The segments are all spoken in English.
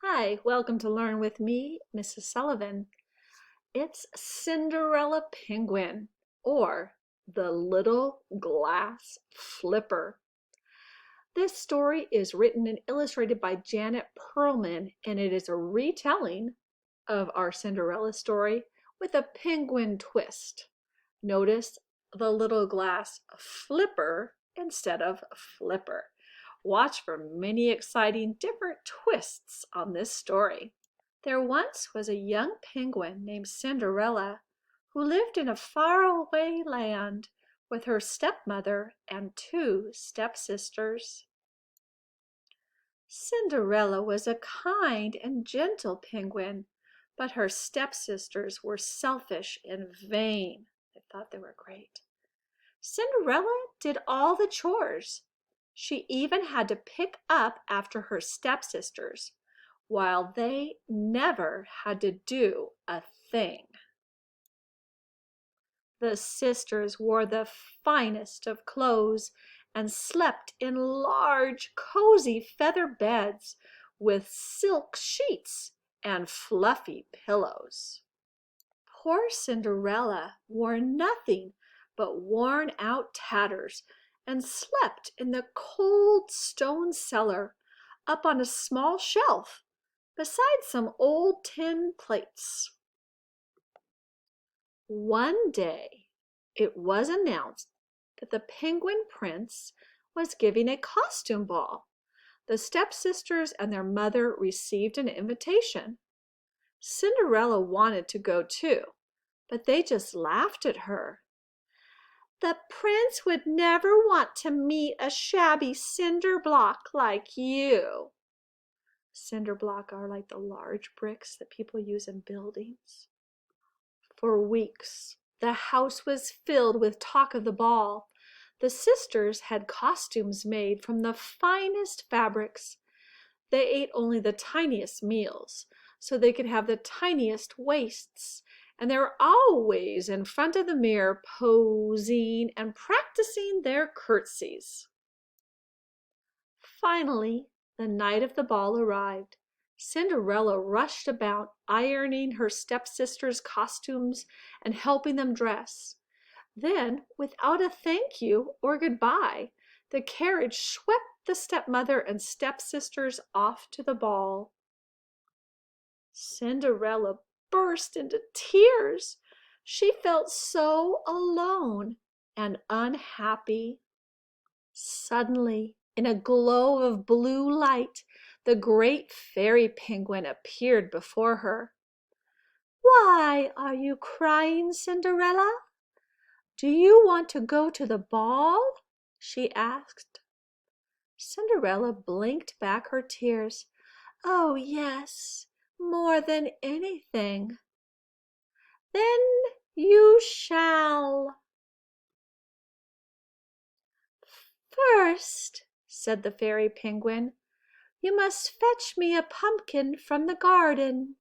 Hi, welcome to Learn with me, Mrs. Sullivan. It's Cinderella Penguin, or the Little Glass Flipper. This story is written and illustrated by Janet Perlman, and it is a retelling of our Cinderella story with a penguin twist. Notice the little glass flipper instead of flipper. Watch for many exciting different twists on this story. There once was a young penguin named Cinderella who lived in a faraway land with her stepmother and two stepsisters. Cinderella was a kind and gentle penguin, but her stepsisters were selfish and vain. They thought they were great. Cinderella did all the chores. She even had to pick up after her stepsisters, while they never had to do a thing. The sisters wore the finest of clothes and slept in large, cozy feather beds with silk sheets and fluffy pillows. Poor Cinderella wore nothing but worn-out tatters and slept in the cold stone cellar up on a small shelf beside some old tin plates. One day it was announced that the Penguin Prince was giving a costume ball. The stepsisters and their mother received an invitation. Cinderella wanted to go too, but they just laughed at her. "The prince would never want to meet a shabby cinder block like you." Cinder block are like the large bricks that people use in buildings. For weeks, the house was filled with talk of the ball. The sisters had costumes made from the finest fabrics. They ate only the tiniest meals, so they could have the tiniest waists, and they were always in front of the mirror posing and practicing their curtsies. Finally, the night of the ball arrived. Cinderella rushed about ironing her stepsisters' costumes and helping them dress. Then, without a thank you or goodbye, the carriage swept the stepmother and stepsisters off to the ball. Cinderella burst into tears. She felt so alone and unhappy. Suddenly, in a glow of blue light, the great fairy penguin appeared before her. "Why are you crying, Cinderella? Do you want to go to the ball?" she asked. Cinderella blinked back her tears. "Oh, yes, more than anything." "Then you shall." "First," said the fairy penguin, "you must fetch me a pumpkin from the garden."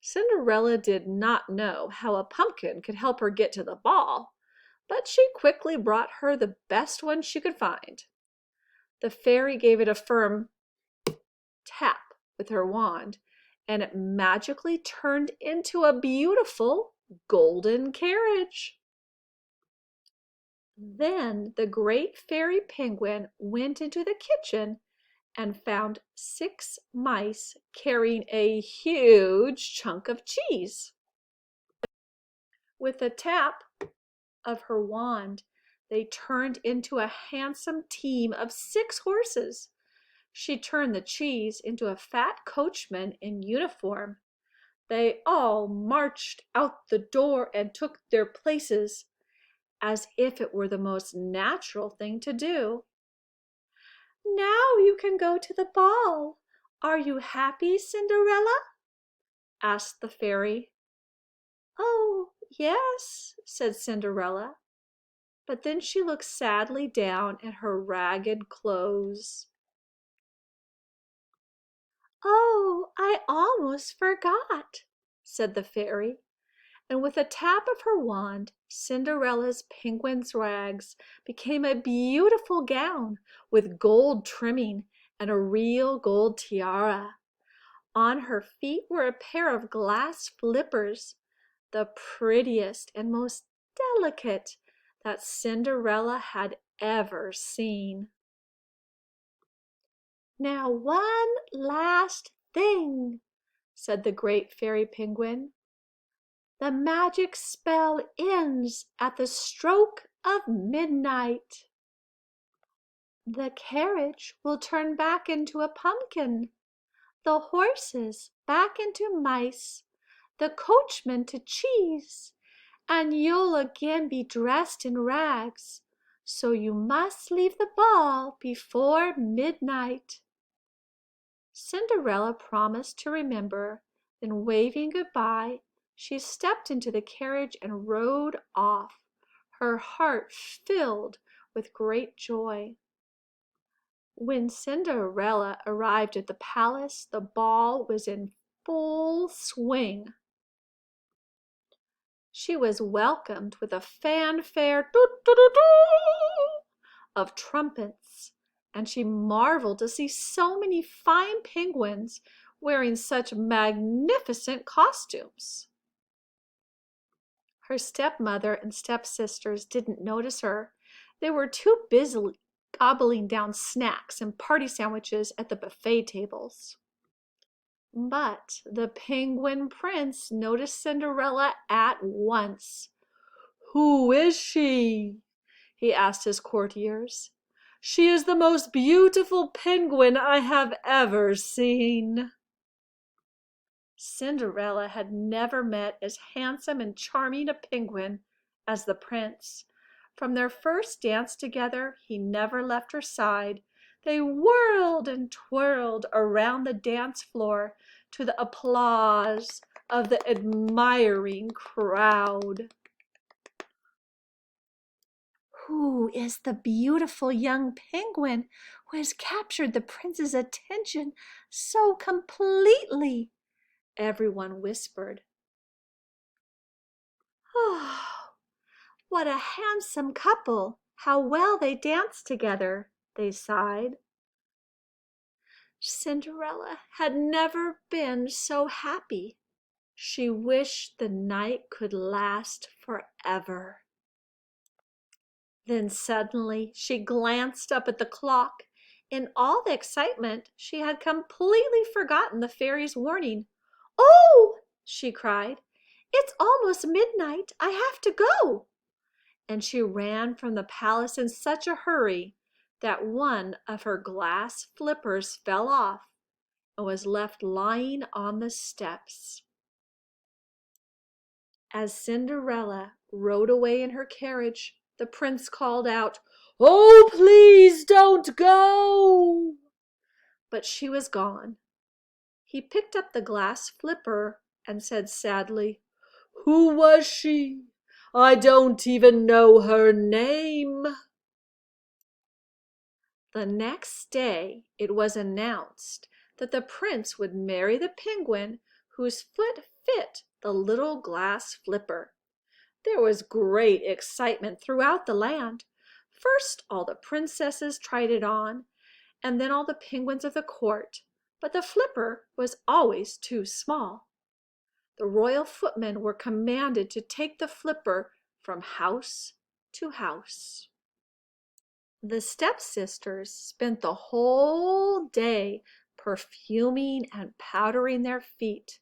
Cinderella did not know how a pumpkin could help her get to the ball, but she quickly brought her the best one she could find. The fairy gave it a firm tap with her wand, and it magically turned into a beautiful golden carriage. Then the great fairy penguin went into the kitchen and found 6 mice carrying a huge chunk of cheese. With a tap of her wand, they turned into a handsome team of 6 horses. She turned the cheese into a fat coachman in uniform. They all marched out the door and took their places as if it were the most natural thing to do. "Now you can go to the ball. Are you happy, Cinderella?" asked the fairy. "Oh, yes," said Cinderella, but then she looked sadly down at her ragged clothes. "Oh, I almost forgot," said the fairy, and with a tap of her wand, Cinderella's penguin's rags became a beautiful gown with gold trimming and a real gold tiara. On her feet were a pair of glass flippers, the prettiest and most delicate that Cinderella had ever seen. "Now one last thing," said the great fairy penguin. "The magic spell ends at the stroke of midnight. The carriage will turn back into a pumpkin, the horses back into mice, the coachman to cheese, and you'll again be dressed in rags, so you must leave the ball before midnight." Cinderella promised to remember, then waving goodbye, she stepped into the carriage and rode off, her heart filled with great joy. When Cinderella arrived at the palace, the ball was in full swing. She was welcomed with a fanfare of trumpets, and she marveled to see so many fine penguins wearing such magnificent costumes. Her stepmother and stepsisters didn't notice her. They were too busy gobbling down snacks and party sandwiches at the buffet tables. But the Penguin Prince noticed Cinderella at once. "Who is she?" he asked his courtiers. "She is the most beautiful penguin I have ever seen." Cinderella had never met as handsome and charming a penguin as the prince. From their first dance together, he never left her side. They whirled and twirled around the dance floor to the applause of the admiring crowd. "Who is the beautiful young penguin who has captured the prince's attention so completely?" everyone whispered. "Oh, what a handsome couple! How well they dance together!" they sighed. Cinderella had never been so happy. She wished the night could last forever. Then suddenly she glanced up at the clock. In all the excitement, she had completely forgotten the fairy's warning. "Oh!" she cried. "It's almost midnight. I have to go." And she ran from the palace in such a hurry that one of her glass flippers fell off and was left lying on the steps. As Cinderella rode away in her carriage, the prince called out, "Oh, please don't go!" But she was gone. He picked up the glass flipper and said sadly, "Who was she? I don't even know her name." The next day it was announced that the prince would marry the penguin whose foot fit the little glass flipper. There was great excitement throughout the land. First all the princesses tried it on, and then all the penguins of the court, but the flipper was always too small. The royal footmen were commanded to take the flipper from house to house. The stepsisters spent the whole day perfuming and powdering their feet.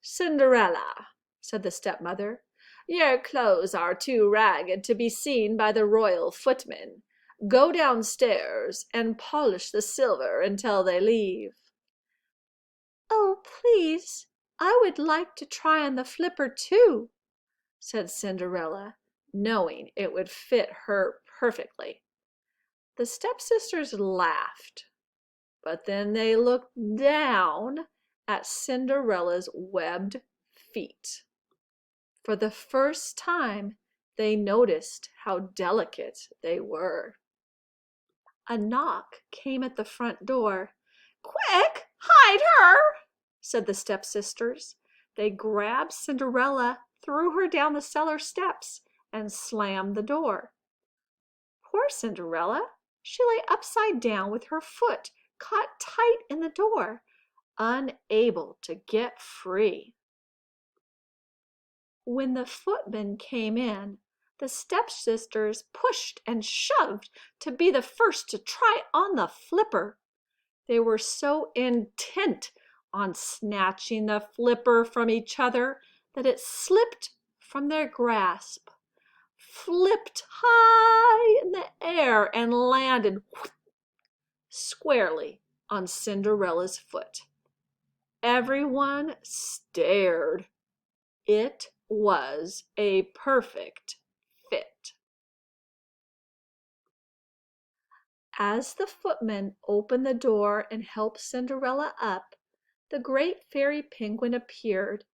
"Cinderella," said the stepmother, "your clothes are too ragged to be seen by the royal footmen. Go downstairs and polish the silver until they leave." "Oh, please, I would like to try on the flipper too," said Cinderella, knowing it would fit her perfectly. The stepsisters laughed, but then they looked down at Cinderella's webbed feet. For the first time, they noticed how delicate they were. A knock came at the front door. "Quick, hide her!" said the stepsisters. They grabbed Cinderella, threw her down the cellar steps, and slammed the door. Poor Cinderella! She lay upside down with her foot caught tight in the door. unable to get free. When the footman came in, the stepsisters pushed and shoved to be the first to try on the flipper. They were so intent on snatching the flipper from each other that it slipped from their grasp, flipped high in the air, and landed squarely on Cinderella's foot. Everyone stared. It was a perfect fit. As the footman opened the door and helped Cinderella up, the great fairy penguin appeared.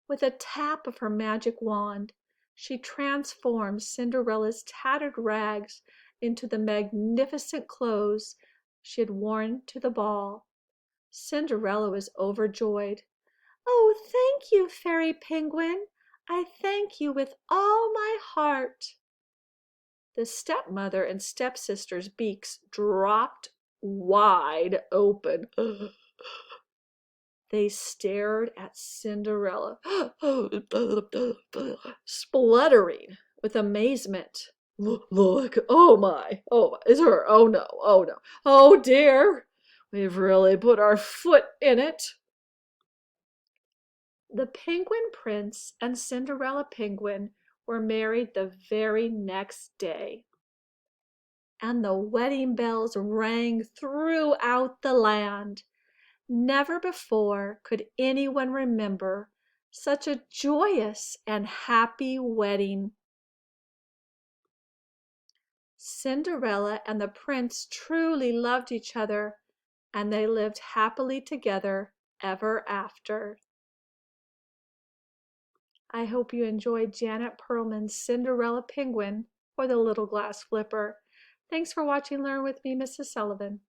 With a tap of her magic wand, she transformed Cinderella's tattered rags into the magnificent clothes she had worn to the ball. Cinderella was overjoyed. "Oh, thank you, Fairy Penguin! I thank you with all my heart." The stepmother and stepsister's beaks dropped wide open. They stared at Cinderella, spluttering with amazement. Look, oh my, it's her, oh no, oh dear, we've really put our foot in it. The Penguin Prince and Cinderella Penguin were married the very next day, and the wedding bells rang throughout the land. Never before could anyone remember such a joyous and happy wedding. Cinderella and the prince truly loved each other, and they lived happily together ever after. I hope you enjoyed Janet Perlman's Cinderella Penguin or the Little Glass Flipper. Thanks for watching Learn with me, Mrs. Sullivan.